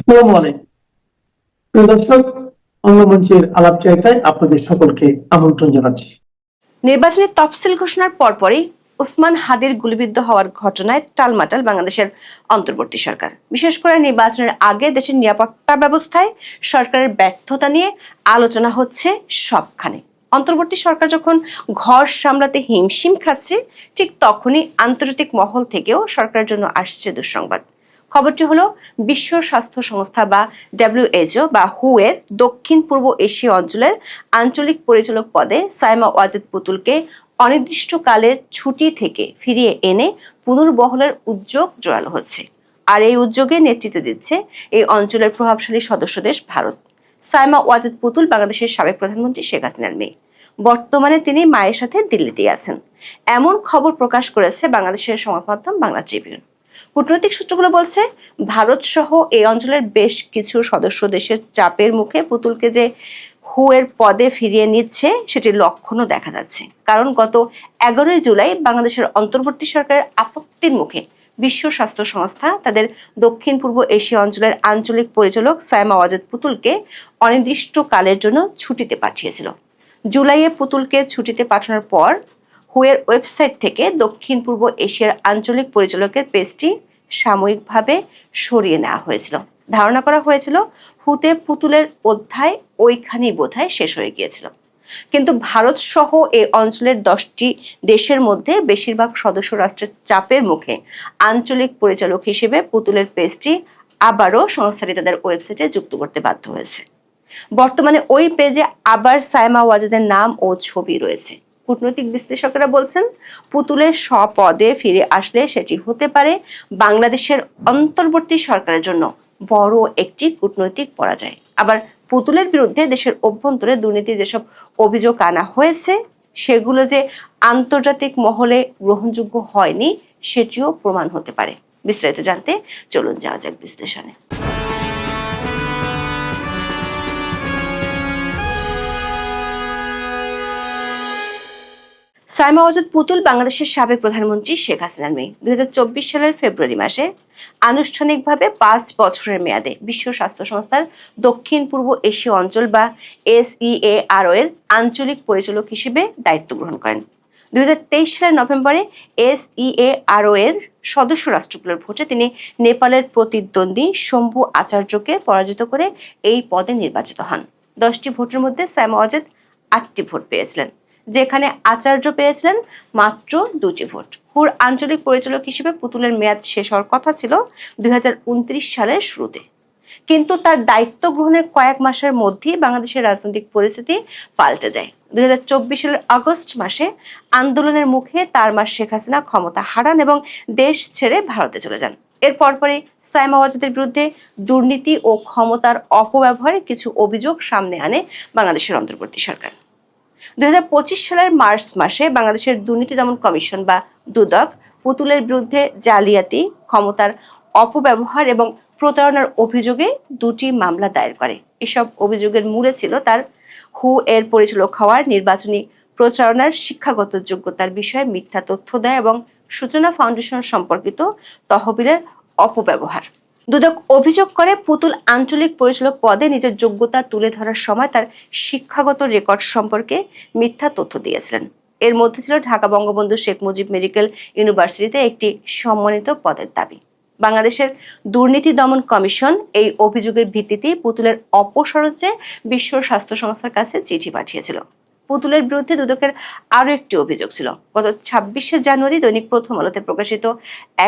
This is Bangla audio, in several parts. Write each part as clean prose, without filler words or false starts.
আসসালামু আলাইকুম প্রিয় দর্শক, অঙ্গমঞ্চের আলাপচারিতায় আপনাদের সকলকে আমন্ত্রণ জানাচ্ছি। নির্বাচনের তফসিল ঘোষণার পরপরই ওসমান হাদির গুলিবিদ্ধ হওয়ার ঘটনায় টালমাটাল বাংলাদেশের অন্তর্বর্তী সরকার। বিশেষ করে নির্বাচনের আগে দেশের নিরাপত্তা ব্যবস্থায় সরকারের ব্যর্থতা নিয়ে আলোচনা হচ্ছে সবখানে। অন্তর্বর্তী সরকার যখন ঘর সামলাতে হিমশিম খাচ্ছে, ঠিক তখনই আন্তর্জাতিক মহল থেকেও সরকারের জন্য আসছে দুঃসংবাদ। খবরটি হলো বিশ্ব স্বাস্থ্য সংস্থা বা WHO বা হু এর দক্ষিণ পূর্ব এশীয় অঞ্চলের আঞ্চলিক পরিচালক পদে সাইমা ওয়াজেদ পুতুলকে অনির্দিষ্টকালের ছুটি থেকে ফিরিয়ে এনে পুনর্বহলের উদ্যোগ জোরালো হচ্ছে। আর এই উদ্যোগে নেতৃত্ব দিচ্ছে এই অঞ্চলের প্রভাবশালী সদস্য দেশ ভারত। সাইমা ওয়াজেদ পুতুল বাংলাদেশের সাবেক প্রধানমন্ত্রী শেখ হাসিনার মেয়ে। বর্তমানে তিনি মায়ের সাথে দিল্লিতেই আছেন, এমন খবর প্রকাশ করেছে বাংলাদেশের সংবাদ মাধ্যম বাংলা ট্রিবিউন। কূটনৈতিক সূত্রগুলো বলছে, ভারত সহ এই অঞ্চলের বেশ কিছু সদস্য দেশের চাপের মুখে পুতুলকে যে হু এর পদে ফিরিয়ে নিচ্ছে সেটির লক্ষণও দেখা যাচ্ছে। কারণ গত 11 জুলাই বাংলাদেশের অন্তর্বর্তী সরকারের আপত্তির মুখে বিশ্ব স্বাস্থ্য সংস্থা তাদের দক্ষিণ পূর্ব এশীয় অঞ্চলের আঞ্চলিক পরিচালক সাইমা ওয়াজেদ পুতুলকে অনির্দিষ্টকালের জন্য ছুটিতে পাঠিয়েছিল। জুলাইয়ে পুতুলকে ছুটিতে পাঠানোর পর হুয়ের ওয়েবসাইট থেকে দক্ষিণ পূর্ব এশিয়ার আঞ্চলিক পরিচালকের পেজটি সাময়িকভাবে সরিয়ে নেওয়া হয়েছিল। ধারণা করা হয়েছিল হুতে পুতুলের অধ্যায় ওইখানেই বোধহয় শেষ হয়ে গিয়েছিল। কিন্তু ভারত সহ এই অঞ্চলের 10টি দেশের মধ্যে বেশিরভাগ সদস্য রাষ্ট্রের চাপের মুখে আঞ্চলিক পরিচালক হিসেবে পুতুলের পেজটি আবারও সংস্থাটি তাদের ওয়েবসাইটে যুক্ত করতে বাধ্য হয়েছে। বর্তমানে ওই পেজে আবার সাইমা ওয়াজেদের নাম ও ছবি রয়েছে। কূটনৈতিক বিশ্লেষকেরা বলছেন, পুতুলের স্বপদে ফিরে আসলে সেটি হতে পারে বাংলাদেশের অন্তর্বর্তী সরকারের জন্য বড় একটি কূটনৈতিক পরাজয়। আবার পুতুলের বিরুদ্ধে দেশের অভ্যন্তরে দুর্নীতির যেসব অভিযোগ আনা হয়েছে সেগুলো যে আন্তর্জাতিক মহলে গ্রহণযোগ্য হয়নি সেটিও প্রমাণ হতে পারে। বিস্তারিত জানতে চলুন যাওয়া যাক বিশ্লেষণে। সাইমা ওয়াজেদ পুতুল বাংলাদেশের সাবেক প্রধানমন্ত্রী শেখ হাসিনার মেয়ে। 2024 সালের ফেব্রুয়ারি মাসে আনুষ্ঠানিকভাবে 5 বছরের মেয়াদে বিশ্ব স্বাস্থ্য সংস্থার দক্ষিণ পূর্ব এশীয় অঞ্চল বা SEARO এর আঞ্চলিক পরিচালক হিসেবে দায়িত্ব গ্রহণ করেন। 2023 সালের নভেম্বরে SEARO এর সদস্য রাষ্ট্রগুলোর ভোটে তিনি নেপালের প্রতিদ্বন্দ্বী শম্ভু আচার্যকে পরাজিত করে এই পদে নির্বাচিত হন। 10টি ভোটের মধ্যে সাইমা ওয়াজেদ 8টি ভোট পেয়েছিলেন, যেখানে আচার্য পেয়েছিলেন মাত্র 2টি ভোট। হুর আঞ্চলিক পরিচালক হিসেবে পুতুলের মেয়াদ শেষ হওয়ার কথা ছিল 2029 সালের শুরুতে। কিন্তু তার দায়িত্ব গ্রহণের কয়েক মাসের মধ্যেই বাংলাদেশের রাজনৈতিক পরিস্থিতি পাল্টে যায়। 2024 সালের আগস্ট মাসে আন্দোলনের মুখে তার মা শেখ হাসিনা ক্ষমতা হারান এবং দেশ ছেড়ে ভারতে চলে যান। এর পরপরই সাইমা ওয়াজেদের বিরুদ্ধে দুর্নীতি ও ক্ষমতার অপব্যবহারে কিছু অভিযোগ সামনে আনে বাংলাদেশের অন্তর্বর্তী সরকার। 2025 সালের মার্চ মাসে বাংলাদেশের দুর্নীতি দমন কমিশন বা দুদক পুতুলের বিরুদ্ধে জালিয়াতি, ক্ষমতার অপব্যবহার এবং প্রতারণার অভিযোগে 2টি মামলা দায়ের করে। এসব অভিযোগের মূলে ছিল তার হু এর পরিচালক হওয়ার, নির্বাচনী প্রচারণার, শিক্ষাগত যোগ্যতার বিষয়ে মিথ্যা তথ্য দেয় এবং সূচনা ফাউন্ডেশন সম্পর্কিত তহবিলের অপব্যবহার। দুদক অভিযোগ করে পুতুল আঞ্চলিক পরিচালক পদে নিজের যোগ্যতা তুলে ধরার সময় তার শিক্ষাগত রেকর্ড সম্পর্কে মিথ্যা তথ্য দিয়েছিলেন। এর মধ্যে ছিল ঢাকা বঙ্গবন্ধু শেখ মুজিব মেডিকেল ইউনিভার্সিটিতে একটি সম্মানিত পদের দাবি। বাংলাদেশের দুর্নীতি দমন কমিশন এই অভিযোগের ভিত্তিতে পুতুলের অপসারণ চেয়ে বিশ্ব স্বাস্থ্য সংস্থার কাছে চিঠি পাঠিয়েছিল। পুতুলের বিরুদ্ধে দুদকের আরো একটি অভিযোগ ছিল। গত 26 জানুয়ারি দৈনিক প্রথম আলোতে প্রকাশিত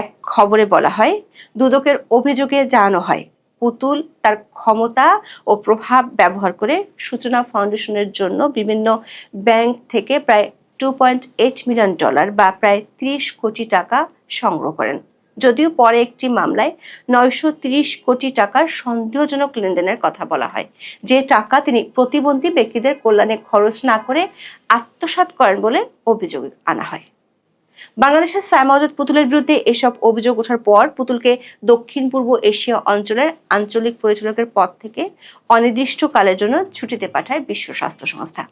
এক খবরে বলা হয়, দুদকের অভিযোগে জানানো হয় পুতুল তার ক্ষমতা ও প্রভাব ব্যবহার করে সূচনা ফাউন্ডেশনের জন্য বিভিন্ন ব্যাংক থেকে প্রায় $2.8 মিলিয়ন বা প্রায় 30 কোটি টাকা সংগ্রহ করেন। যদিও পরে একটি মামলায় 930 কোটি টাকার সন্দেহজনক লেনদেনের কথা বলা হয়, যে টাকা তিনি প্রতিবন্ধী ব্যক্তিদের কল্যাণে খরচ না করে আত্মসাৎ করেন বলে অভিযোগ আনা হয়। বাংলাদেশের সাইমা ওয়াজেদ পুতুলের বিরুদ্ধে এসব অভিযোগ ওঠার পর পুতুলকে দক্ষিণ পূর্ব এশিয়া অঞ্চলের আঞ্চলিক পরিচালকের পদ থেকে অনির্দিষ্টকালের জন্য ছুটিতে পাঠায় বিশ্ব স্বাস্থ্য সংস্থা।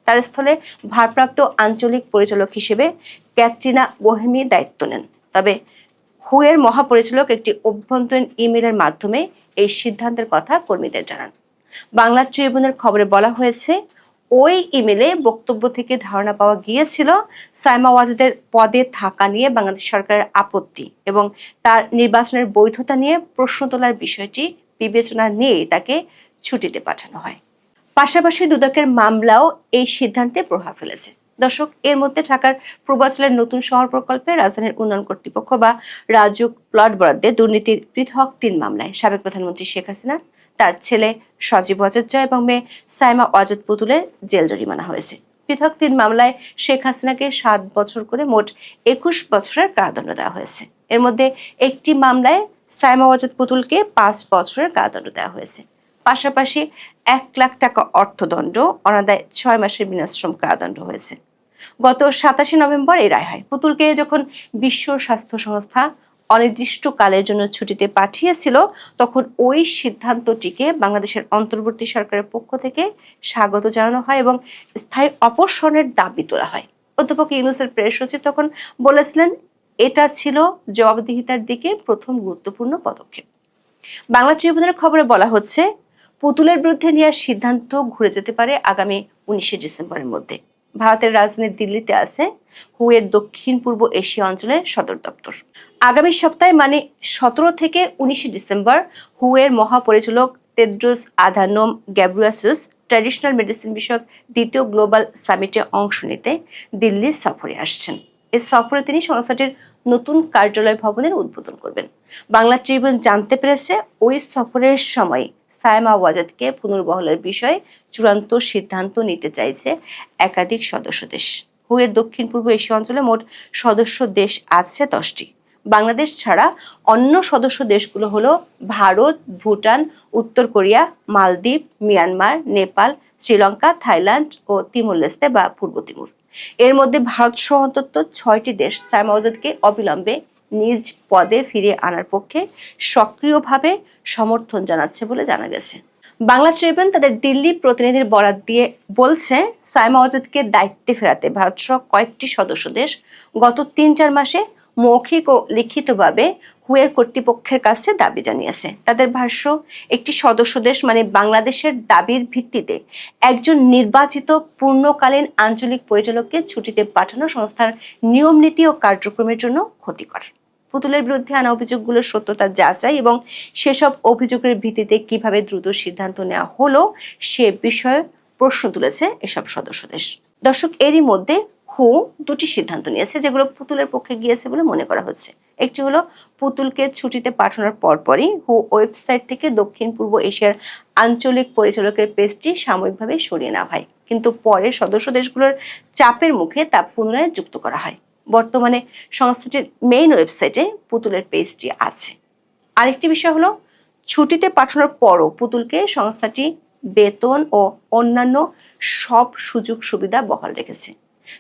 তার স্থলে ভারপ্রাপ্ত আঞ্চলিক পরিচালক হিসেবে ক্যাটরিনা বোহেমি দায়িত্ব নেন। তবে হু এর মহাপরিচালক একটি অভ্যন্তরীণ ইমেইলের মাধ্যমে এই সিদ্ধান্তের কথা কর্মীদের জানান। বাংলা ট্রিবিউনের খবরে বলা হয়েছে, ওই ইমেলে বক্তব্য থেকে ধারণা পাওয়া গিয়েছিল সাইমা ওয়াজেদের পদে থাকা নিয়ে বাংলাদেশ সরকারের আপত্তি এবং তার নির্বাচনের বৈধতা নিয়ে প্রশ্ন তোলার বিষয়টি বিবেচনা নিয়েই তাকে ছুটিতে পাঠানো হয়। পাশাপাশি দুদকের মামলাও এই সিদ্ধান্তে প্রভাব ফেলেছে। দর্শক, এর মধ্যে ঢাকার পূর্বাঞ্চলের নতুন শহর প্রকল্পে রাজধানীর উন্নয়ন কর্তৃপক্ষ বা রাজউক প্লট বরাদ্দে দুর্নীতির পৃথক ৩ মামলায় সাবেক প্রধানমন্ত্রী শেখ হাসিনা, তার ছেলে সজীব ওয়াজেদ জয় এবং মেয়ে সাইমা ওয়াজেদ পুতুলের জেল জরিমানা হয়েছে। পৃথক ৩ মামলায় শেখ হাসিনাকে ৭ বছর করে মোট ২১ বছরের কারাদণ্ড দেওয়া হয়েছে। এর মধ্যে একটি মামলায় সাইমা ওয়াজেদ পুতুলকে ৫ বছরের কারাদণ্ড দেওয়া হয়েছে। পাশাপাশি ১ লাখ টাকা অর্থদণ্ড, অনাদায় ৬ মাসের বিনাশ্রম কারাদণ্ড হয়েছে। গত ২৭ নভেম্বর এই রায় হয়। পুতুলকে যখন বিশ্ব স্বাস্থ্য সংস্থা অনির্দিষ্টকালের জন্য ছুটিতে পাঠিয়েছিল, তখন ওই সিদ্ধান্তটিকে বাংলাদেশের অন্তর্বর্তী সরকারের পক্ষ থেকে স্বাগত জানানো হয় এবং স্থায়ী অপসারণের দাবি তোলা হয়। অধ্যাপক ইউনূসের প্রেস সচিব তখন বলেছিলেন, এটা ছিল জবাবদিহিতার দিকে প্রথম গুরুত্বপূর্ণ পদক্ষেপ। বাংলা ট্রিবিউনের খবরে বলা হচ্ছে, পুতুলের বিরুদ্ধে নেওয়ার সিদ্ধান্ত ঘুরে যেতে পারে আগামী ১৯ ডিসেম্বরের মধ্যে। ভারতের রাজধানী দিল্লিতে আছে হুয়ের দক্ষিণ পূর্ব এশিয়া অঞ্চলের সদর দপ্তর। আগামী সপ্তাহে মানে ১৭ থেকে ১৯ ডিসেম্বর হুয়ের মহাপরিচালক Tedros Adhanom Ghebreyesus traditional medicine বিষয়ক দ্বিতীয় গ্লোবাল সামিটে অংশ নিতে দিল্লি সফরে আসছেন। এই সফরে তিনি সংস্থাটির নতুন কার্যালয় ভবনের উদ্বোধন করবেন। বাংলা ট্রিবিউন জানতে পেরেছে, ওই সফরের সময় সাইমা ওয়াজেদকে পুনর্বহালের বিষয়ে চূড়ান্ত সিদ্ধান্ত নিতে চাইছে একাধিক সদস্য দেশ। হুয়ের দক্ষিণ পূর্ব এশিয়া অঞ্চলে মোট সদস্য দেশ আছে 10টি। বাংলাদেশ ছাড়া অন্য সদস্য দেশগুলো হলো ভারত, ভুটান, উত্তর কোরিয়া, মালদ্বীপ, মিয়ানমার, নেপাল, শ্রীলঙ্কা, থাইল্যান্ড ও তিমুর লেস্তে বা পূর্ব তিমুর। এর মধ্যে ভারত সহ অন্তত 6টি দেশ সাইমা ওয়াজেদকে অবিলম্বে নিজ পদে ফিরিয়ে আনার পক্ষে সক্রিয়ভাবে সমর্থন জানাচ্ছে বলে জানা গেছে। বাংলা ট্রিবিউন তাদের দিল্লি প্রতিনিধির বরাত দিয়ে বলছে, সাইমা ওয়াজেদকে দায়িত্বে ফেরাতে ভারত সহ কয়েকটি সদস্য দেশ গত ৩-৪ মাসে মৌখিক ও লিখিতভাবে হুয়ের কর্তৃপক্ষের কাছে দাবি জানিয়েছে। তাদের ভাষ্য, একটি সদস্য দেশ মানে বাংলাদেশের দাবির ভিত্তিতে একজন নির্বাচিত পূর্ণকালীন আঞ্চলিক পরিচালককে ছুটিতে পাঠানো সংস্থার নিয়ম নীতি ও কার্যক্রমের জন্য ক্ষতিকর। পুতুলের বিরুদ্ধে আনা অভিযোগগুলোর সত্যতা যাচাই এবং সেসব অভিযোগের ভিত্তিতে কিভাবে দ্রুত সিদ্ধান্ত নেওয়া হলো সে বিষয়ে প্রশ্ন তুলেছে এসব সদস্য দেশ। দর্শক, এরই মধ্যে হু 2টি সিদ্ধান্ত নিয়েছে যেগুলো পুতুলের পক্ষে গিয়েছে বলে মনে করা হচ্ছে। একটি হলো, পুতুলকে ছুটিতে পাঠানোর পরপরই হু ওয়েবসাইট থেকে দক্ষিণ পূর্ব এশিয়ার আঞ্চলিক পরিচালকের পেজটি সাময়িকভাবে সরিয়ে নেওয়া হয়, কিন্তু পরে সদস্য দেশগুলোর চাপের মুখে তা পুনরায় যুক্ত করা হয়। বর্তমানে সংস্থাটির মেইন ওয়েবসাইটে পুতুলের পেজটি আছে। আরেকটি বিষয় হলো, ছুটিতে পাঠানোর পরও পুতুলকে সংস্থাটি বেতন ও অন্যান্য সব সুযোগ সুবিধা বহাল রেখেছে।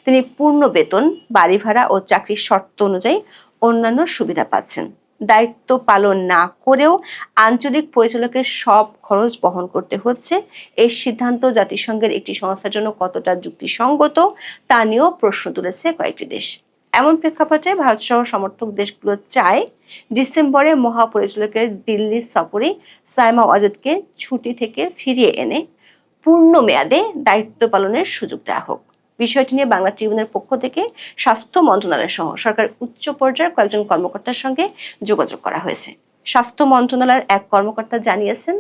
তিনি পূর্ণ বেতন, বাড়ি ভাড়া ও চাকরির শর্ত অনুযায়ী অন্যান্য সুবিধা পাচ্ছেন। দায়িত্ব পালন না করেও আঞ্চলিক পরিচালকের সব খরচ বহন করতে হচ্ছে। এই সিদ্ধান্ত জাতিসংঘের একটি সংস্থার জন্য কতটা যুক্তিসঙ্গত তা নিয়েও প্রশ্ন তুলেছে কয়েকটি দেশ। এমন প্রেক্ষাপটে ভারত সহ সমর্থক দেশগুলো চায় ডিসেম্বরে মহাপরিচালকের দিল্লি সফরে সাইমা ওয়াজেদকে ছুটি থেকে ফিরিয়ে এনে পূর্ণ মেয়াদে দায়িত্ব পালনের সুযোগ দেওয়া হোক। বিষয়টি নিয়ে বাংলা ট্রিবিউনের পক্ষ থেকে স্বাস্থ্য মন্ত্রণালয় সহ সরকারের উচ্চ পর্যায়ের কয়েকজন কর্মকর্তার সঙ্গে যোগাযোগ করা হয়েছে। স্বাস্থ্য মন্ত্রণালয়ের এক কর্মকর্তা জানিয়েছেন,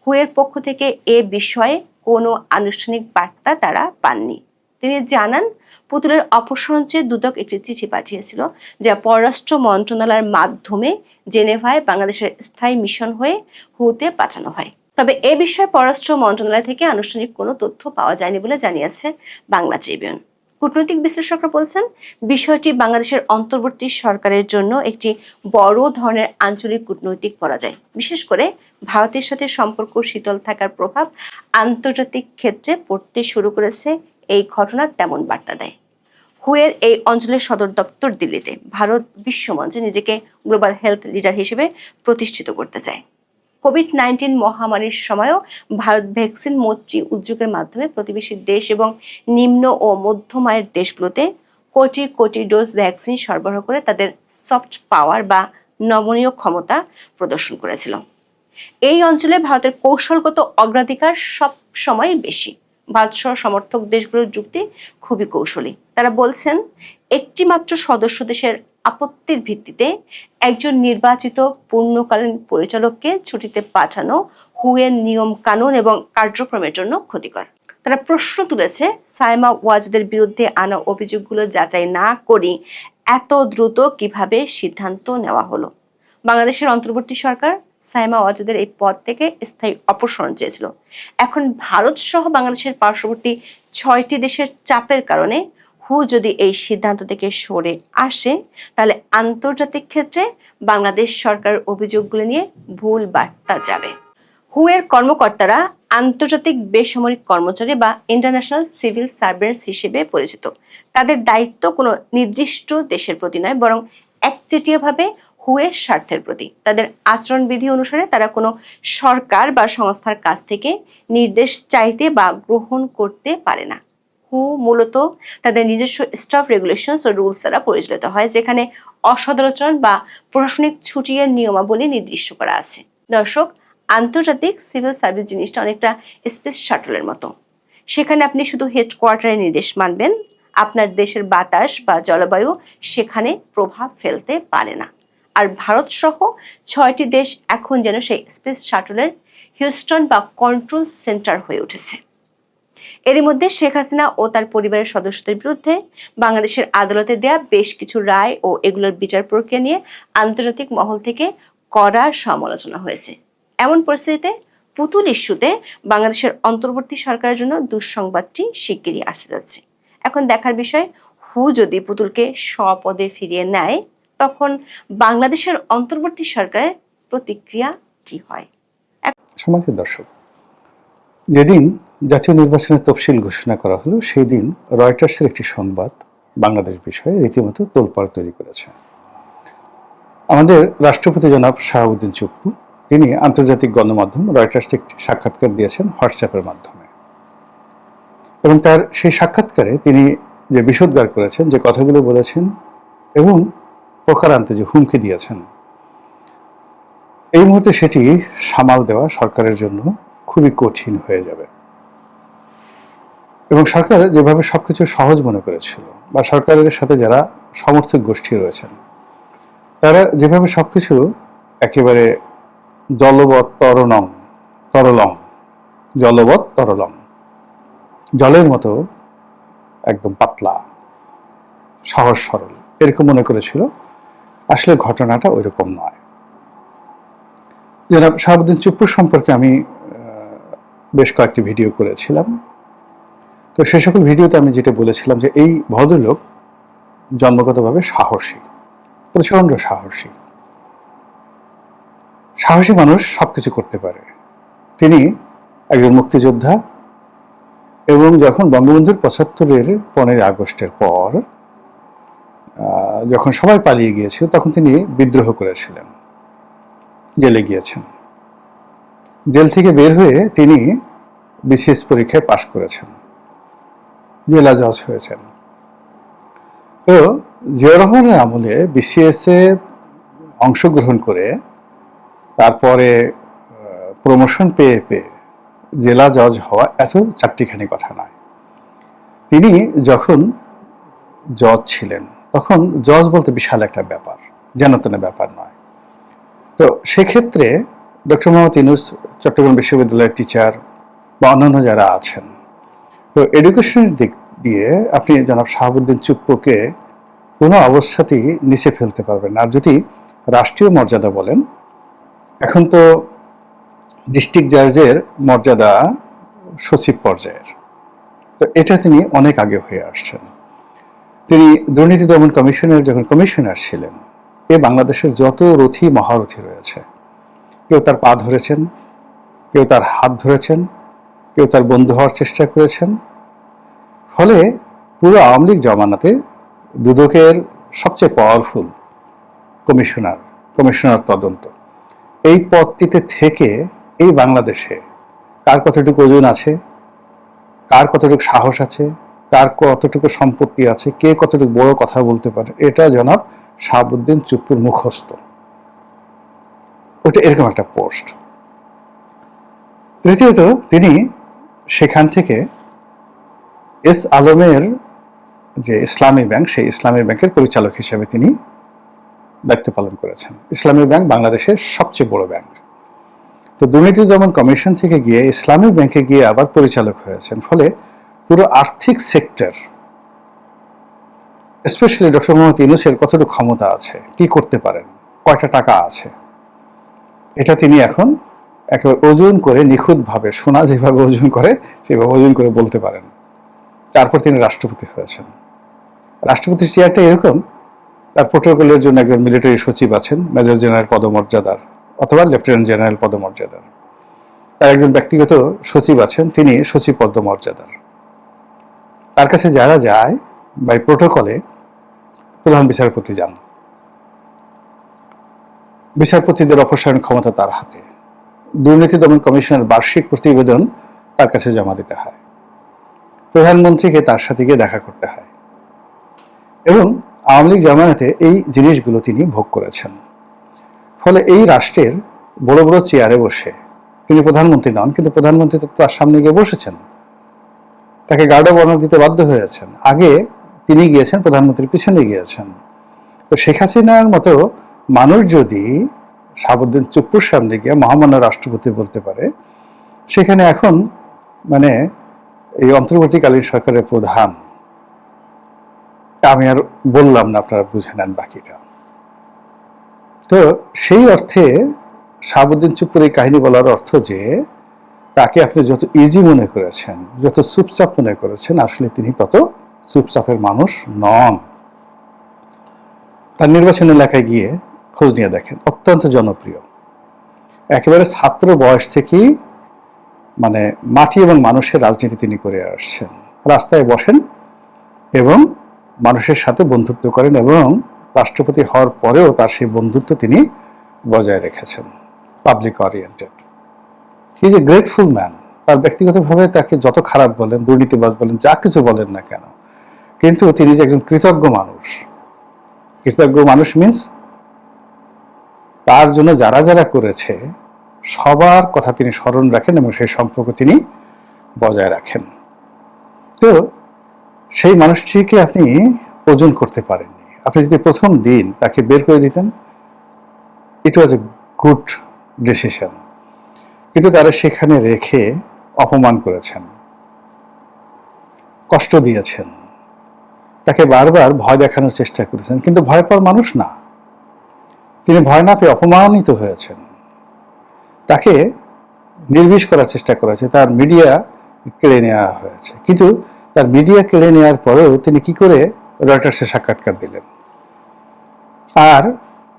হুয়ের পক্ষ থেকে এ বিষয়ে কোনো আনুষ্ঠানিক বার্তা তারা পাননি। তিনি জানান, পুতুলের অপসারণ চেয়ে দুদক একটি চিঠি পাঠিয়েছিল, যা পররাষ্ট্র মন্ত্রণালয়ের মাধ্যমে জেনেভায় বাংলাদেশের স্থায়ী মিশন হয়ে হুতে পাঠানো হয়। তবে এ বিষয়ে পররাষ্ট্র মন্ত্রণালয় থেকে আনুষ্ঠানিক কোনো তথ্য পাওয়া যায়নি বলে জানিয়েছে বাংলা ট্রিবিউন। কূটনৈতিক বিশ্লেষকরা বলছেন, বিষয়টি বাংলাদেশের অন্তর্বর্তী সরকারের জন্য একটি বড় ধরনের আঞ্চলিক কূটনৈতিক পরাজয়। বিশেষ করে ভারতের সাথে সম্পর্ক শীতল থাকার প্রভাব আন্তর্জাতিক ক্ষেত্রে পড়তে শুরু করেছে। এই ঘটনা তেমন বার্তা দেয়। হুয়ের এই অঞ্চলের সদর দপ্তর দিল্লিতে। ভারত বিশ্বমঞ্চে নিজেকে গ্লোবাল হেলথ লিডার হিসেবে প্রতিষ্ঠিত করতে চায়। কোভিড-19 মহামারীর সময়ও ভারত ভ্যাকসিন মৈত্রী উদ্যোগের মাধ্যমে প্রতিবেশী দেশ এবং নিম্ন ও মধ্যম আয়ের দেশগুলোতে কোটি কোটি ডোজ ভ্যাকসিন সরবরাহ করে তাদের সফট পাওয়ার বা নমনীয় ক্ষমতা প্রদর্শন করেছিল। এই অঞ্চলে ভারতের কৌশলগত অগ্রাধিকার সব সময় বেশি। ভারত সহ সমর্থক দেশগুলোর যুক্তি খুবই কৌশলী। তারা বলছেন, একটি মাত্র সদস্য দেশের আপত্তির ভিত্তিতে একজন নির্বাচিত পূর্ণকালীন পরিচালককে ছুটিতে পাঠানো হুয়ের নিয়ম কানুন এবং কার্যক্রমের জন্য ক্ষতিকর। তারা প্রশ্ন তুলেছে, সাইমা ওয়াজদের বিরুদ্ধে আনা অভিযোগগুলো যাচাই না করে এত দ্রুত কিভাবে সিদ্ধান্ত নেওয়া হলো। বাংলাদেশের অন্তর্বর্তী সরকার সাইমা ওয়াজেদের এই পদ থেকে স্থায়ী অপসারণ চেয়েছিল। এখন ভারত সহ বাংলাদেশের পার্শ্ববর্তী 6টি দেশের চাপের কারণে হু যদি এই সিদ্ধান্ত থেকে সরে আসে, তাহলে আন্তর্জাতিক ক্ষেত্রে বাংলাদেশ সরকারের অভিযোগগুলো নিয়ে ভুল বার্তা যাবে। হু এর কর্মকর্তারা আন্তর্জাতিক বেসামরিক কর্মচারী বা ইন্টারন্যাশনাল সিভিল সার্ভেন্টস হিসেবে পরিচিত। তাদের দায়িত্ব কোনো নির্দিষ্ট দেশের প্রতি নয়, বরং একচেটিয়াভাবে হুয়ের স্বার্থের প্রতি। তাদের আচরণবিধি অনুসারে তারা কোনো সরকার বা সংস্থার কাছ থেকে নির্দেশ চাইতে বা গ্রহণ করতে পারে না। হু মূলত তাদের নিজস্ব স্টাফ রেগুলেশনস ও রুলস দ্বারা পরিচালিত হয়, যেখানে অসদাচরণ বা প্রশাসনিক ছুটির নিয়মাবলী নির্দিষ্ট করা আছে। দর্শক, আন্তর্জাতিক সিভিল সার্ভিস জিনিসটা অনেকটা স্পেস শাটলের মতো। সেখানে আপনি শুধু হেডকোয়ার্টারের নির্দেশ মানবেন, আপনার দেশের বাতাস বা জলবায়ু সেখানে প্রভাব ফেলতে পারে না। আর ভারত সহ 6টি দেশ এখন যেন সেই স্পেস শাটলের হিউস্টন বা কন্ট্রোল সেন্টার হয়ে উঠেছে। এরই মধ্যে শেখ হাসিনা ও তার পরিবারের সদস্যদের বিরুদ্ধে বাংলাদেশের আদালতে দেয়া বেশ কিছু রায় ও এগুলোর বিচার প্রক্রিয়া নিয়ে আন্তর্জাতিক মহল থেকে কড়া সমালোচনা হয়েছে। এমন পরিস্থিতিতে পুতুল ইস্যুতে বাংলাদেশের অন্তর্বর্তী সরকারের জন্য দুঃসংবাদটি শিগগিরই আসতে যাচ্ছে। এখন দেখার বিষয়, হু যদি পুতুলকে স্বপদে ফিরিয়ে নেয়, তখন বাংলাদেশের অন্তর্বর্তী সরকারের প্রতিক্রিয়া কি হয়। সম্মানিত দর্শক, যেদিন জাতীয় নির্বাচনের তফসিল ঘোষণা করা হলো, সেই দিন রয়টার্সের একটি সংবাদ বাংলাদেশ বিষয়ে রীতিমতো তোলপাড় তৈরি করেছে। আমাদের রাষ্ট্রপতি জনাব শাহাবুদ্দিন চুপ্পু, তিনি আন্তর্জাতিক গণমাধ্যম রয়টার্সে একটি সাক্ষাৎকার দিয়েছেন হোয়াটসঅ্যাপের মাধ্যমে, এবং তার সেই সাক্ষাৎকারে তিনি যে বিষোদ্গার করেছেন, যে কথাগুলো বলেছেন এবং প্রকারান্তে যে হুমকি দিয়েছেন, এই মুহূর্তে সেটি সামাল দেওয়া সরকারের জন্য খুবই কঠিন হয়ে যাবে। এবং সরকার যেভাবে সবকিছু সহজ মনে করেছিল, বা সরকারের সাথে যারা সমর্থক গোষ্ঠী রয়েছেন, তারা যেভাবে সবকিছু একেবারে জলবৎ তরলম জলের মতো একদম পাতলা, সহজ সরল এরকম মনে করেছিল, আসলে ঘটনাটা ওইরকম নয়। জনাব শাহাবুদ্দিন চুপ্পুর সম্পর্কে আমি বেশ কয়েকটি ভিডিও করেছিলাম। তো সে সকল ভিডিওতে আমি যেটা বলেছিলাম, যে এই ভদ্রলোক জন্মগতভাবে সাহসী, প্রচন্ড সাহসী মানুষ সবকিছু করতে পারে। তিনি একজন মুক্তিযোদ্ধা, এবং যখন বঙ্গবন্ধুর 75-এর 15 আগস্টের পর যখন সবাই পালিয়ে গিয়েছিল, তখন তিনি বিদ্রোহ করেছিলেন, জেলে গিয়েছেন। জেল থেকে বের হয়ে তিনি বিসিএস পরীক্ষায় পাশ করেছেন, জেলা জজ হয়েছেন। তো জিয়াউর রহমানের আমলে বিসিএস-এ অংশগ্রহণ করে তারপরে প্রমোশন পেয়ে জেলা জজ হওয়া এত চারটিখানি কথা নয়। তিনি যখন জজ ছিলেন, তখন জজ বলতে বিশাল একটা ব্যাপার, যেন-তেন ব্যাপার নয়। তো সেক্ষেত্রে ডক্টর মোহাম্মদ ইউনূস চট্টগ্রাম বিশ্ববিদ্যালয়ের টিচার বা অন্যান্য যারা আছেন, তো এডুকেশনের দিক দিয়ে আপনি জনাব শাহাবুদ্দিন চুপ্পুকে কোনো অবস্থাতেই নিচে ফেলতে পারবেন না। আর যদি রাষ্ট্রীয় মর্যাদা বলেন, এখন তো ডিস্ট্রিক্ট জাজের মর্যাদা সচিব পর্যায়ের, তো এটা তিনি অনেক আগে হয়ে আসছেন। তিনি দুর্নীতি দমন কমিশনের যখন কমিশনার ছিলেন, বাংলাদেশের যত রথী মহারথী রয়েছে, কেউ তার পা ধরেছেন, কেউ তার হাত ধরেছেন, কেউ তার বন্ধু হওয়ার চেষ্টা করেছেন। ফলে পুরো আওয়ামী লীগ জমানাতে দুদকের সবচেয়ে পাওয়ারফুল কমিশনার তদন্ত, এই পদটিতে থেকে এই বাংলাদেশে কার কতটুকু ওজন আছে, কার কতটুকু সাহস আছে, কার কতটুকু সম্পত্তি আছে, কে কতটুকু বড় কথা বলতে পারে, এটা জনাব শাহাবুদ্দিন চুপ্পুর মুখস্থ। ওটা এরকম একটা পোস্ট। তৃতীয়ত, তিনি সেখান থেকে এস আলমের যে ইসলামী ব্যাংক, সেই ইসলামী ব্যাংকের পরিচালক হিসেবে তিনি দায়িত্ব পালন করেছেন। ইসলামী ব্যাংক বাংলাদেশের সবচেয়ে বড় ব্যাংক। তো দুর্নীতি দমন কমিশন থেকে গিয়ে ইসলামী ব্যাংকে গিয়ে আবার পরিচালক হয়েছেন। ফলে পুরো আর্থিক সেক্টর, স্পেশালি ডক্টর মোহাম্মদ ইউনূসের কতটুকু ক্ষমতা আছে, কি করতে পারেন, কয়টা টাকা আছে, এটা তিনি এখন একেবারে ওজন করে নিখুঁতভাবে, সোনা যেভাবে ওজন করে সেভাবে ওজন করে বলতে পারেন। তারপর তিনি রাষ্ট্রপতি হয়েছেন। রাষ্ট্রপতির চেয়ারটা এরকম, তার প্রোটোকলের জন্য একজন মিলিটারি সচিব আছেন, মেজর জেনারেল পদমর্যাদার অথবা লেফটেন্যান্ট জেনারেল পদমর্যাদার। তার একজন ব্যক্তিগত সচিব আছেন, তিনি সচিব পদমর্যাদার। তার কাছে যারা যায় বাই প্রোটোকলে প্রধান বিচারপতি যান। বিচারপতিদের অপসারণ ক্ষমতা তার হাতে। দুর্নীতি দমন কমিশনের বার্ষিক প্রতিবেদন তার কাছে জমা দিতে হয়। প্রধানমন্ত্রীকে তার সাথে গিয়ে দেখা করতে হয়। এবং আওয়ামী লীগ জামানাতে এই জিনিসগুলো তিনি ভোগ করেছেন। ফলে এই রাষ্ট্রের বড় বড় চেয়ারে বসে, তিনি প্রধানমন্ত্রী নন, কিন্তু প্রধানমন্ত্রী তো তার সামনে গিয়ে বসেছেন, তাকে গার্ড অব অনার দিতে বাধ্য হয়েছেন। আগে তিনি গিয়েছেন, প্রধানমন্ত্রীর পিছনে গিয়েছেন। তো শেখ হাসিনার মতো মানুষ যদি শাহাবুদ্দিন চুপ্পুর সামনে গিয়ে মহামান্য রাষ্ট্রপতি বলতে পারে, সেখানে এখন মানে এই অন্তর্বর্তীকালীন সরকারের প্রধান, আমি আর বললাম না, আপনারা বুঝে নেন বাকিটা। তো সেই অর্থে শাহাবুদ্দিন চুপ্পুর এই কাহিনী বলার অর্থ যে তাকে আপনি যত ইজি মনে করেছেন, যত চুপচাপ মনে করেছেন, আসলে তিনি তত চুপচাপের মানুষ নন। তার নির্বাচন এলাকায় গিয়ে খোঁজ নিয়ে দেখেন, অত্যন্ত জনপ্রিয়। একেবারে ছাত্র বয়স থেকেই মানে মাটি এবং মানুষের রাজনীতি তিনি করে আসছেন। রাস্তায় বসেন এবং মানুষের সাথে বন্ধুত্ব করেন, এবং রাষ্ট্রপতি হওয়ার পরেও তার সেই বন্ধুত্ব তিনি বজায় রেখেছেন। Public oriented, he is a grateful man. তার ব্যক্তিগতভাবে তাকে যত খারাপ বলেন, দুর্নীতিবাজ বলেন, যা কিছু বলেন না কেন, কিন্তু তিনি যে একজন কৃতজ্ঞ মানুষ। কৃতজ্ঞ মানুষ মিন্স তার জন্য যারা যারা করেছে সবার কথা তিনি স্মরণ রাখেন এবং সেই সম্পর্ক তিনি বজায় রাখেন। তো সেই মানুষটিকে আপনি ওজন করতে পারেননি। আপনি যদি প্রথম দিন তাকে বের করে দিতেন, ইট ওয়াজ এ গুড ডিসিশন। কিন্তু তারা সেখানে রেখে অপমান করেছেন, কষ্ট দিয়েছেন, তাকে বারবার ভয় দেখানোর চেষ্টা করেছেন, কিন্তু ভয় পাওয়ার মানুষ না। তিনি ভয় না পেয়ে অপমানিত হয়েছেন। তাকে নির্বিষ করার চেষ্টা করেছে, তার মিডিয়া কেড়ে নেওয়া হয়েছে। কিন্তু তার মিডিয়া কেড়ে নেওয়ার পরেও তিনি কি করে রয়টার্সের সাক্ষাৎকার দিলেন? আর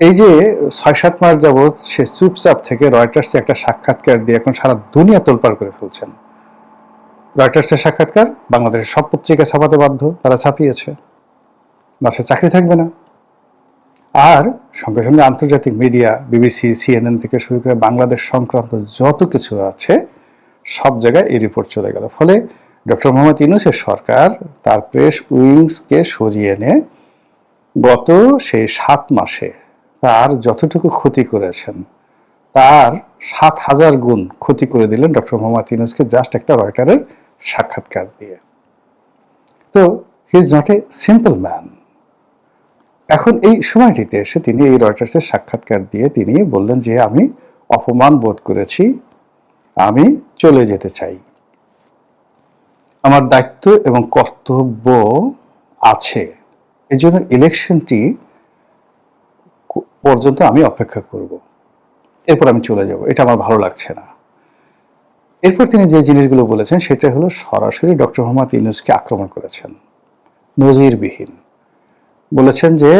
এই যে ৬-৭ মাস যাবৎ সে চুপচাপ থেকে রয়টার্সে একটা সাক্ষাৎকার দিয়ে এখন সারা দুনিয়া তোলপাড় করে ফেলছেন। রয়টার্সের সাক্ষাৎকার বাংলাদেশের সব পত্রিকা ছাপাতে বাধ্য, তারা ছাপিয়েছে, মাসে চাকরি থাকবে না। আর সঙ্গে সঙ্গে আন্তর্জাতিক মিডিয়া, বিবিসি, সিএনএন থেকে শুরু করে বাংলাদেশ সংক্রান্ত যত কিছু আছে সব জায়গায় এই রিপোর্ট চলে গেল। ফলে ডক্টর মোহাম্মদ ইউনূসের সরকার তার প্রেস উইংসকে সরিয়ে এনে গত সেই 7 মাসে তার যতটুকু ক্ষতি করেছেন তার 7,000 গুণ ক্ষতি করে দিলেন ডক্টর মোহাম্মদ ইউনূসকে জাস্ট একটা রয়টারের সাক্ষাৎকার দিয়ে। তো he is not a simple man. এখন এই সময়টিতে এসে তিনি এই রয়টার্সের সাক্ষাৎকার দিয়ে তিনি বললেন যে আমি অপমান বোধ করেছি, আমি চলে যেতে চাই, আমার দায়িত্ব এবং কর্তব্য আছে, এই জন্য ইলেকশনটি পর্যন্ত আমি অপেক্ষা করব, এরপর আমি চলে যাব, এটা আমার ভালো লাগছে না। এরপর তিনি যে জিনিসগুলো বলেছেন সেটা হলো সরাসরি ডক্টর মোহাম্মদ ইউনূসকে আক্রমণ করেছেন, নজিরবিহীন। বলেছেন যে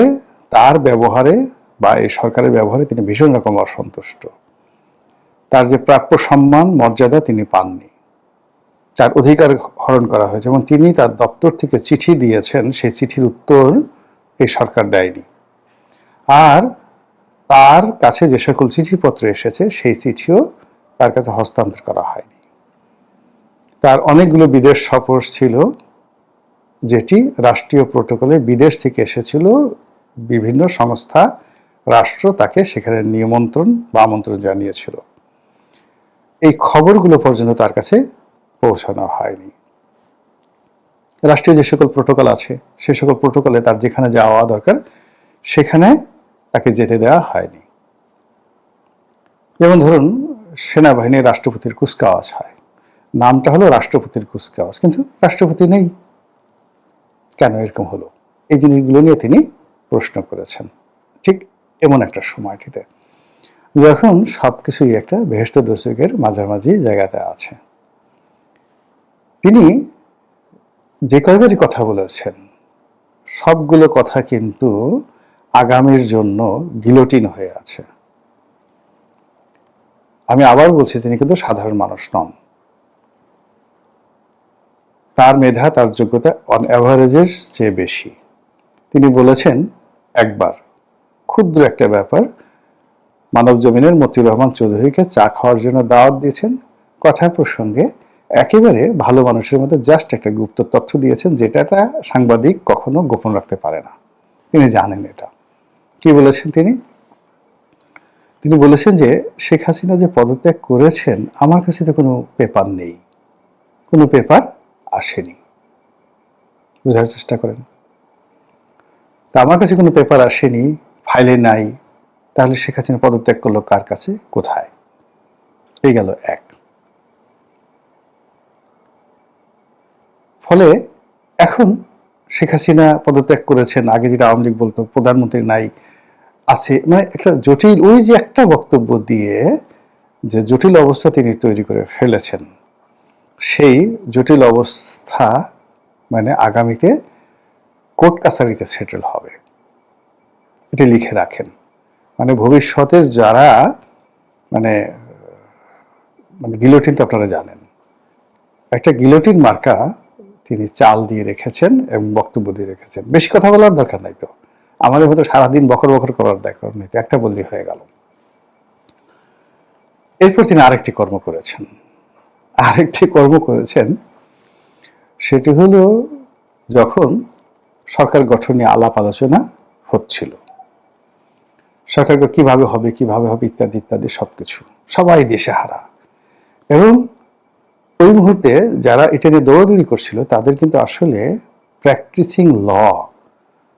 তার ব্যবহারে বা এই সরকারের ব্যবহারে তিনি ভীষণ রকম অসন্তুষ্ট, তার যে প্রাপ্য সম্মান মর্যাদা তিনি পাননি, তার অধিকার হরণ করা হয়েছে, এবং তিনি তার দপ্তর থেকে চিঠি দিয়েছেন, সেই চিঠির উত্তর এই সরকার দেয়নি। আর তার কাছে যে সকল চিঠিপত্র এসেছে সেই চিঠিও তার কাছে হস্তান্তর করা হয়নি। তার অনেকগুলো বিদেশ সফর ছিল, যেটি রাষ্ট্রীয় প্রোটোকলে বিদেশ থেকে এসেছিল। বিভিন্ন সংস্থা, রাষ্ট্র তাকে সেখানে নিমন্ত্রণ বা আমন্ত্রণ জানিয়েছিল। এই খবরগুলো পর্যন্ত তার কাছে পৌঁছানো হয়নি। রাষ্ট্রীয় যে সকল প্রোটোকল আছে সে সকল প্রোটোকলে তার যেখানে যাওয়া দরকার সেখানে তাকে যেতে দেওয়া হয়নি। যেমন ধরুন, সেনাবাহিনীর রাষ্ট্রপতির কুচকাওয়াজ হয়, নামটা হলো রাষ্ট্রপতির কুচকাওয়াজ, কিন্তু রাষ্ট্রপতি নেই। কেন এরকম হলো? এই জিনিসগুলো নিয়ে তিনি প্রশ্ন করেছেন। ঠিক এমন একটা সময়টিতে যখন সবকিছুই একটা বেহেশত দোজখের মাঝামাঝি জায়গাতে আছে। তিনি যে কয়বারই কথা বলেছেন সবগুলো কথা কিন্তু আগামীর জন্য গিলোটিন হয়ে আছে। আমি আবার বলছি, তিনি কিন্তু সাধারণ মানুষ নন। তার মেধা, তার যোগ্যতা অন অ্যাভারেজের চেয়ে বেশি। তিনি বলেছেন একবার, ক্ষুদ্র একটা ব্যাপার, মানব জমিনের মতিউর রহমান চৌধুরীকে চা খাওয়ার জন্য দাওয়াত দিয়েছেন। কথা প্রসঙ্গে একেবারে ভালো মানুষের মধ্যে জাস্ট একটা গুপ্ত তথ্য দিয়েছেন, যেটা একটা সাংবাদিক কখনো গোপন রাখতে পারে না। তিনি জানেন এটা। কি বলেছেন তিনি? তিনি বলেছেন যে শেখ হাসিনা যে পদত্যাগ করেছেন, আমার কাছে তো কোনো পেপার নেই, কোনো পেপার আসেনি। বোঝার চেষ্টা করেন। তা আমার কাছে কোনো পেপার আসেনি, ফাইলে নাই, তাহলে শেখ হাসিনা পদত্যাগ করলো কার কাছে, কোথায়? এই গেল এক। ফলে এখন শেখ হাসিনা পদত্যাগ করেছেন, আগে যেটা আওয়ামী লীগ বলতো প্রধানমন্ত্রী নাই, আছে, মানে একটা জটিল, ওই যে একটা বক্তব্য দিয়ে যে জটিল অবস্থা তিনি তৈরি করে ফেলেছেন, সেই জটিল অবস্থা মানে আগামীতে কোর্ট কাছারিতে সেটেল হবে, এটি লিখে রাখেন। মানে ভবিষ্যতের যারা মানে মানে গিলোটিন তো আপনারা জানেন, একটা গিলোটিন মার্কা তিনি চাল দিয়ে রেখেছেন এবং বক্তব্য দিয়ে রেখেছেন। বেশি কথা বলার দরকার নাই তো, আমাদের মতো সারাদিন বকর বকর করার দরকার নেই, একটা বললেই হয়ে গেল। এরপর তিনি আরেকটি কর্ম করেছেন, সেটি হলো যখন সরকার গঠন নিয়ে আলাপ আলোচনা হচ্ছিল, সরকার কিভাবে হবে ইত্যাদি ইত্যাদি সবকিছু, সবাই দিশেহারা। এবং ওই মুহূর্তে যারা এটা নিয়ে দৌড়াদৌড়ি করছিল তাদের কিন্তু আসলে প্র্যাকটিসিং ল,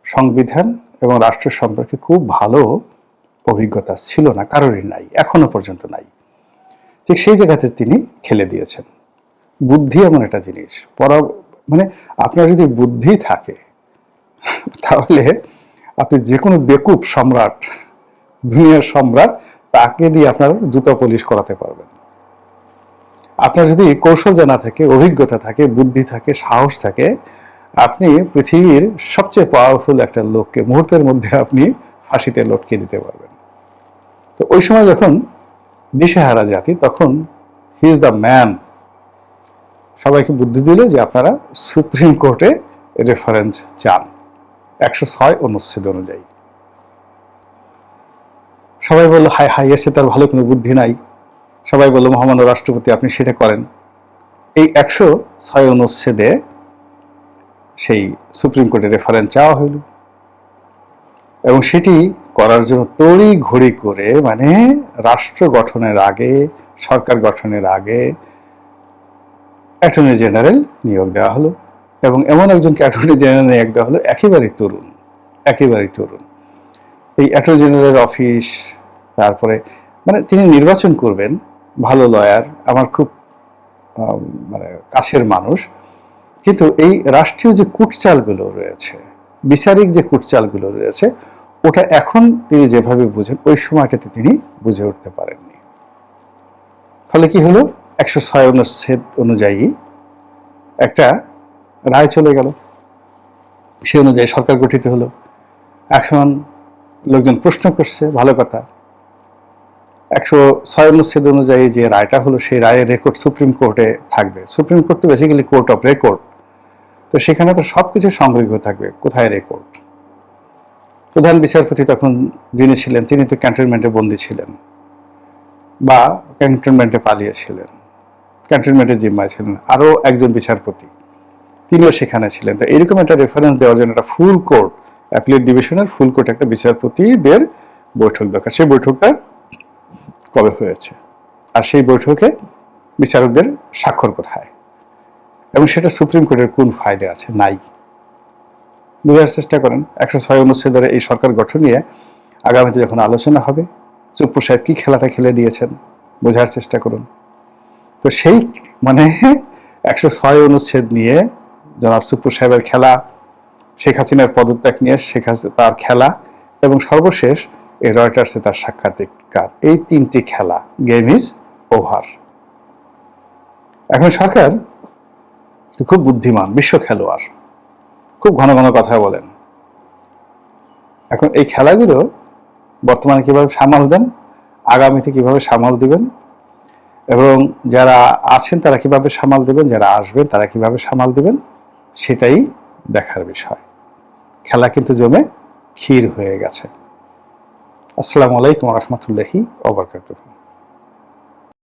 সংবিধান এবং রাষ্ট্র সম্পর্কে খুব ভালো অভিজ্ঞতা ছিল না, কারোরই নাই, এখনো পর্যন্ত নাই। ঠিক সেই জায়গাতে তিনি খেলে দিয়েছেন। বুদ্ধি এমন একটা জিনিস, মানে আপনার যদি বুদ্ধি থাকে তাহলে আপনি যে কোনো বেকুব সম্রাট, দুনিয়ার সম্রাট, তাকে দিয়ে আপনার জুতা পলিশ করাতে পারবেন। আপনার যদি কৌশল জানা থাকে, অভিজ্ঞতা থাকে, বুদ্ধি থাকে, সাহস থাকে, আপনি পৃথিবীর সবচেয়ে পাওয়ারফুল একটা লোককে মুহূর্তের মধ্যে আপনি ফাঁসিতে লটকে দিতে পারবেন। তো ওই সময় যখন দিশেহারা জাতি, তখন হি ইজ দ্য ম্যান। সবাইকে বুদ্ধি দিল যে আপনারা সুপ্রিম কোর্টে রেফারেন্স চান 106 অনুচ্ছেদ অনুযায়ী। সবাই বলল হাই হাই, এসে তার ভালো কোনো বুদ্ধি নাই। সবাই বলল মহামান্য রাষ্ট্রপতি আপনি সেটা করেন। এই 106 অনুচ্ছেদে সেই সুপ্রিম কোর্টে রেফারেন্স চাওয়া হইল এবং সেটি করার জন্য তড়ি ঘড়ি করে, মানে রাষ্ট্র গঠনের আগে, সরকার গঠনের আগে অ্যাটর্নি জেনারেল নিয়োগ দেওয়া হলো এবং এমন একজনকে অ্যাটর্নি জেনারেল নিয়োগ দেওয়া হলো একেবারেই তরুণ। এই অ্যাটর্নি জেনারেল অফিস, তারপরে মানে তিনি নির্বাচন করবেন ভালো লয়ার, আমার খুব মানে কাছের মানুষ, কিন্তু এই রাষ্ট্রীয় যে কূটচালগুলো রয়েছে, বিচারিক যে কূটচালগুলো রয়েছে, ওটা এখন তিনি যেভাবে বুঝেন ওই সময়টাতে তিনি বুঝে উঠতে পারেননি। ফলে কি হলো, 106 অনুচ্ছেদ অনুযায়ী একটা রায় চলে গেল, সে অনুযায়ী সরকার গঠিত হলো। এখন লোকজন প্রশ্ন করছে, ভালো কথা, 106 অনুচ্ছেদ অনুযায়ী যে রায়টা হলো সেই রায়ের রেকর্ড সুপ্রিম কোর্টে থাকবে। সুপ্রিম কোর্ট তো বেসিক্যালি কোর্ট অফ রেকর্ড, তো সেখানে তো সবকিছু সংরক্ষিত থাকবে। কোথায় রেকর্ড? প্রধান বিচারপতি তখন যিনি ছিলেন তিনি তো ক্যান্টনমেন্টে বন্দী ছিলেন বা ক্যান্টনমেন্টে পালিয়েছিলেন, ক্যান্টনমেন্টের জিম্মায় ছিলেন। আরো একজন বিচারপতি তিনিও সেখানে ছিলেন। তো এরকম একটা রেফারেন্স দেওয়ার জন্য একটা ফুল কোর্ট, অ্যাপিলেট ডিভিশনের ফুল কোর্ট একটা বিচারপতিদের বৈঠক দরকার। সেই বৈঠকটা কবে হয়েছে? আর সেই বৈঠকে বিচারকদের স্বাক্ষর কোথায়, এবং সেটা সুপ্রিম কোর্টের কোন ফাইলে আছে? নাই। বোঝার চেষ্টা করেন। 106 অনুচ্ছেদের এই সরকার গঠন নিয়ে আগামীতে যখন আলোচনা হবে, চুপ্পু সাহেব কি খেলাটা খেলে দিয়েছেন বোঝার চেষ্টা করুন। তো সেই 106 অনুচ্ছেদ নিয়ে জনাব চুপ্পু সাহেবের খেলা, শেখ হাসিনার পদত্যাগ নিয়ে তার খেলা, এবং সর্বশেষ এই রয়টার্সে তার সাক্ষাৎকার, এই 3টি খেলা, গেম ইজ ওভার। এখন সরকার খুব বুদ্ধিমান, বিশ্ব খেলোয়াড়, খুব ঘন ঘন কথা বলেন। এখন এই খেলাগুলো বর্তমানে কিভাবে সামাল দেন, আগামীতে কিভাবে সামাল দিবেন, এবং যারা আছেন তারা কিভাবে সামাল দেবেন, যারা আসবেন তারা কিভাবে সামাল দেবেন, সেটাই দেখার বিষয়। খেলা কিন্তু জমে ক্ষীর হয়ে গেছে। আসসালামু আলাইকুম ওয়া রাহমাতুল্লাহি ওয়া বারাকাতুহু।